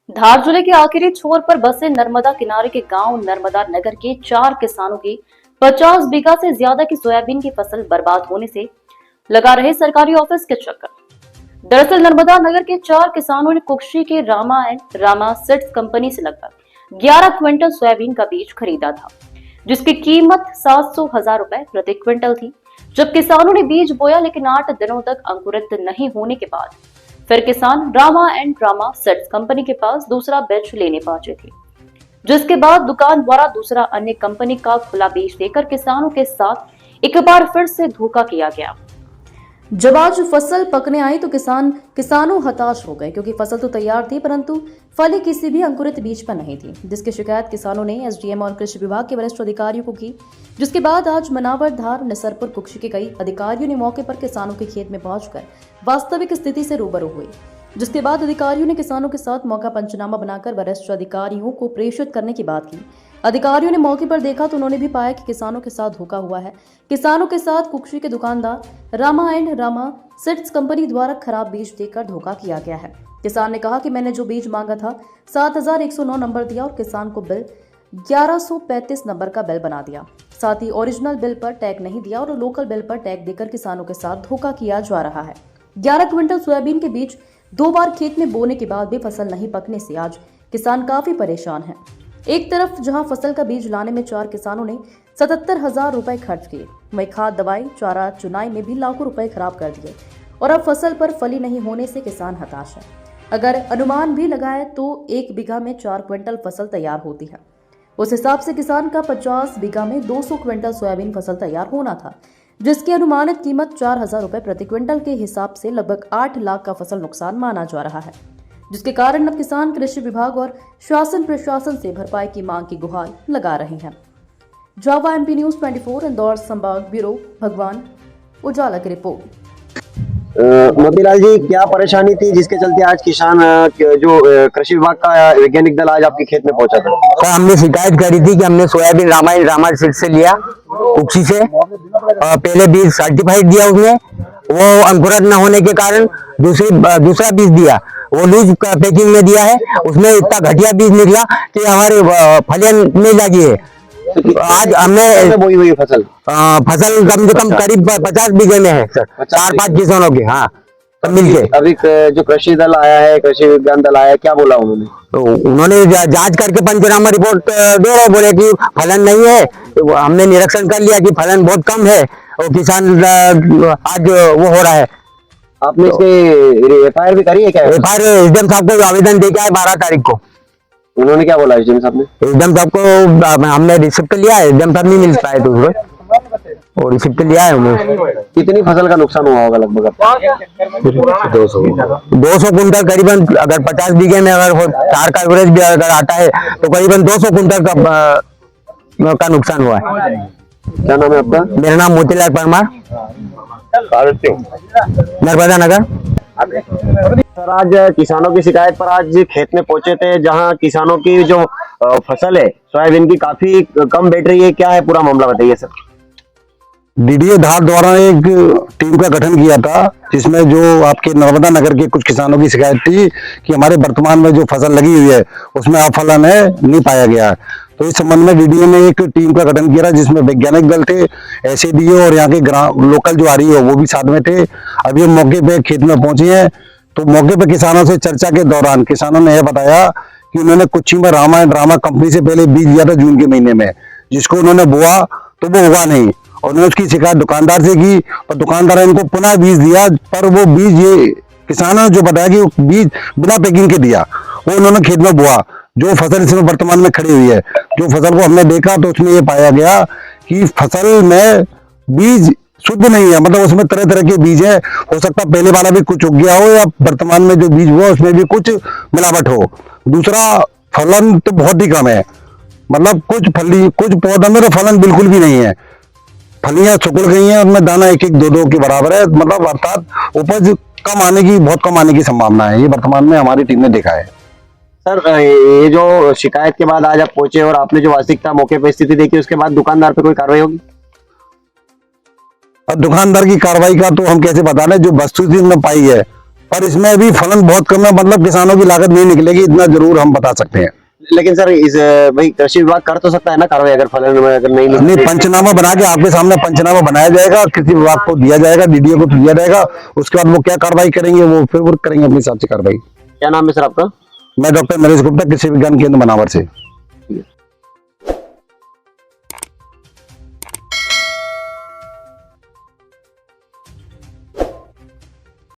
धार जिले के आखिरी छोर पर बसे नर्मदा किनारे के गांव नर्मदा नगर के 4 किसानों की 50 बीघा से ज्यादा की सोयाबीन की फसल बर्बाद होने से लगा रहे सरकारी ऑफिस के चक्कर। दरअसल नर्मदा नगर के 4 किसानों ने कुक्षी के Rama and Rama seeds company से लगभग 11 क्विंटल सोयाबीन का बीज खरीदा था, जिसकी कीमत 700,000 रुपए प्रति क्विंटल थी। जब किसानों ने बीज बोया लेकिन 8 दिनों तक अंकुरित नहीं होने के बाद फिर किसान Rama and Rama seeds company के पास दूसरा बैच लेने पहुंचे थे, जिसके बाद दुकान द्वारा दूसरा अन्य कंपनी का खुला बीज देकर किसानों के साथ एक बार फिर से धोखा किया गया। जब आज फसल पकने आई तो किसानों हताश हो गए, क्योंकि फसल तो तैयार थी परंतु फली किसी भी अंकुरित बीज पर नहीं थी, जिसकी शिकायत किसानों ने एसडीएम और कृषि विभाग के वरिष्ठ अधिकारियों को की। जिसके बाद आज मनावर, धार, निसरपुर, कुक्षी के कई अधिकारियों ने मौके पर किसानों के खेत में पहुंचकर वास्तविक स्थिति से रूबरू हुए। जिसके बाद अधिकारियों ने किसानों के साथ मौका पंचनामा बनाकर वरिष्ठ अधिकारियों को प्रेषित करने की बात की। अधिकारियों ने मौके पर देखा तो उन्होंने भी पाया कि किसानों के साथ धोखा हुआ है। किसानों के साथ कुक्षी के दुकानदार Rama and Rama seeds company द्वारा खराब बीज देकर धोखा किया गया है। किसान ने कहा कि मैंने जो बीज मांगा था 7109 नंबर दिया और किसान को बिल 1135 नंबर का बिल बना दिया। साथ ही ओरिजिनल बिल पर टैग नहीं दिया और लोकल बिल पर टैग देकर किसानों के साथ धोखा किया जा रहा है। 11 क्विंटल सोयाबीन के बीज 2 बार खेत में बोने के बाद भी फसल नहीं पकने से आज किसान काफी परेशान है। एक तरफ जहां फसल का बीज लाने में 4 किसानों ने 77,000 रुपए खर्च किए, वहीं खाद, दवाई, चारा चुनाई में भी लाखों रुपए खराब कर दिए और अब फसल पर फली नहीं होने से किसान हताश है। अगर अनुमान भी लगाए तो 1 बीघा में 4 क्विंटल फसल तैयार होती है। उस हिसाब से किसान का 50 बीघा में 200 क्विंटल सोयाबीन फसल तैयार होना था, जिसकी अनुमानित कीमत 4,000 रुपए प्रति क्विंटल के हिसाब से लगभग 8 लाख का फसल नुकसान माना जा रहा है। जिसके कारण अब किसान कृषि विभाग और शासन प्रशासन से भरपाई की मांग की गुहार लगा रहे हैं। जावा एमपी न्यूज 24 इंदौर संभाग ब्यूरो भगवान उजाला की रिपोर्ट। मोतीलाल जी, क्या परेशानी थी जिसके चलते आज किसान जो कृषि विभाग का वैज्ञानिक दल आज आपके खेत में पहुंचा था? तो हमने शिकायत करी थी कि हमने सोयाबीन रामा सीड से लिया, कुक्षी से, पहले बीज सर्टिफाइड दिया, उसमें वो अंकुरित न होने के कारण दूसरा बीज दिया, वो लूज पैकिंग में दिया है, उसमें इतना घटिया बीज निकला कि हमारे फलियां नहीं लगी है। आज हमने बोई हुई फसल कम से कम करीब 50 बीघे में है सर, 4-5 किसानों के, हाँ, सब मिलके। अभी जो कृषि दल आया है, कृषि विज्ञान दल आया है, क्या बोला उन्होंने? तो उन्होंने जांच करके पंचनामा रिपोर्ट दे रहे, बोले कि फलन नहीं है। तो हमने निरीक्षण कर लिया कि फलन बहुत कम है और किसान आज वो हो रहा है। आपने इसके एफआईआर भी करी है क्या? एफआईआर एसडीएम साहब को आवेदन दे के आए 12 तारीख को। उन्होंने क्या बोला एसडीएम साहब ने? एसडीएम साहब को हमने रिसिप्ट लिया है, एसडीएम साहब नहीं मिल पाए तो और रिसिप्ट लिया है उन्होंने। कितनी फसल का नुकसान हुआ होगा लगभग? 200 कुंटल करीबन। अगर 50 बीघे में अगर 4 का एवरेज भी अगर आता है तो करीबन 200 कुंटल का नुकसान हुआ है। क्या नाम है आपका? मेरा नाम मोतीलाल परमार, नर्मदा नगर। सर, आज किसानों की शिकायत पर आज खेत में पहुंचे थे, जहां किसानों की जो फसल है सोयाबीन की काफी कम बैठ रही है। क्या है पूरा मामला, बताइए सर। डीडीए धार द्वारा एक टीम का गठन किया था, जिसमें जो आपके नर्मदा नगर के कुछ किसानों की शिकायत थी कि हमारे वर्तमान में जो फसल लगी हुई है उसमें अफलन है, नहीं पाया गया है। तो इस संबंध में डीडीए ने एक टीम का गठन किया, जिसमें वैज्ञानिक दल थे, एसएडीओ और यहाँ के लोकल जो आरईओ वो भी साथ में थे। अभी हम मौके पे खेत में पहुंचे हैं, तो मौके पे किसानों से चर्चा के दौरान किसानों ने यह बताया कि उन्होंने कुक्षी में रामा एंड रामा कंपनी से पहले बीज दिया था जून के महीने में, जिसको उन्होंने बोआ तो वो उगा नहीं। और उन्होंने उसकी शिकायत दुकानदार से की और दुकानदार ने इनको पुनः बीज दिया, पर वो बीज, ये किसानों ने जो बताया कि वो बीज बिना पैकिंग के दिया, वो उन्होंने खेत में बोआ। जो फसल इसमें वर्तमान में खड़ी हुई है, जो फसल को हमने देखा तो उसमें ये पाया गया कि फसल में बीज शुद्ध नहीं है, मतलब उसमें तरह तरह के बीज है। हो सकता पहले वाला भी कुछ उग गया हो या वर्तमान में जो बीज हुआ उसमें भी कुछ मिलावट हो। दूसरा, फलन तो बहुत ही कम है, मतलब कुछ पौधों में तो फलन बिल्कुल भी नहीं है, फलियां सुकुड़ गई हैं, उनमें दाना 1-1, 2-2 के बराबर है, मतलब अर्थात उपज बहुत कम आने की संभावना है। ये वर्तमान में हमारी टीम ने देखा है। सर, ये जो शिकायत के बाद आज आप पहुंचे और आपने जो वास्तविकता मौके पर स्थिति देखी, उसके बाद दुकानदार पे कोई कार्रवाई होगी? अब दुकानदार की कार्रवाई का तो हम कैसे बता रहे, जो वस्तु पाई है पर इसमें भी फलन बहुत कम है, मतलब किसानों की लागत नहीं निकलेगी, इतना जरूर हम बता सकते हैं। लेकिन सर इस भाई कृषि विभाग कर तो सकता है ना कार्रवाई, अगर फलन में अगर नहीं नहीं, पंचनामा बना के आपके सामने पंचनामा बनाया जाएगा, कृषि विभाग को दिया जाएगा, डीडीओ को दिया जाएगा, उसके बाद वो क्या कार्रवाई करेंगे वो फिर वो करेंगे अपने हिसाब से कार्रवाई। क्या नाम है सर आपका? मैं डॉक्टर नरेश गुप्ता, कृषि विज्ञान केंद्र मनावर से।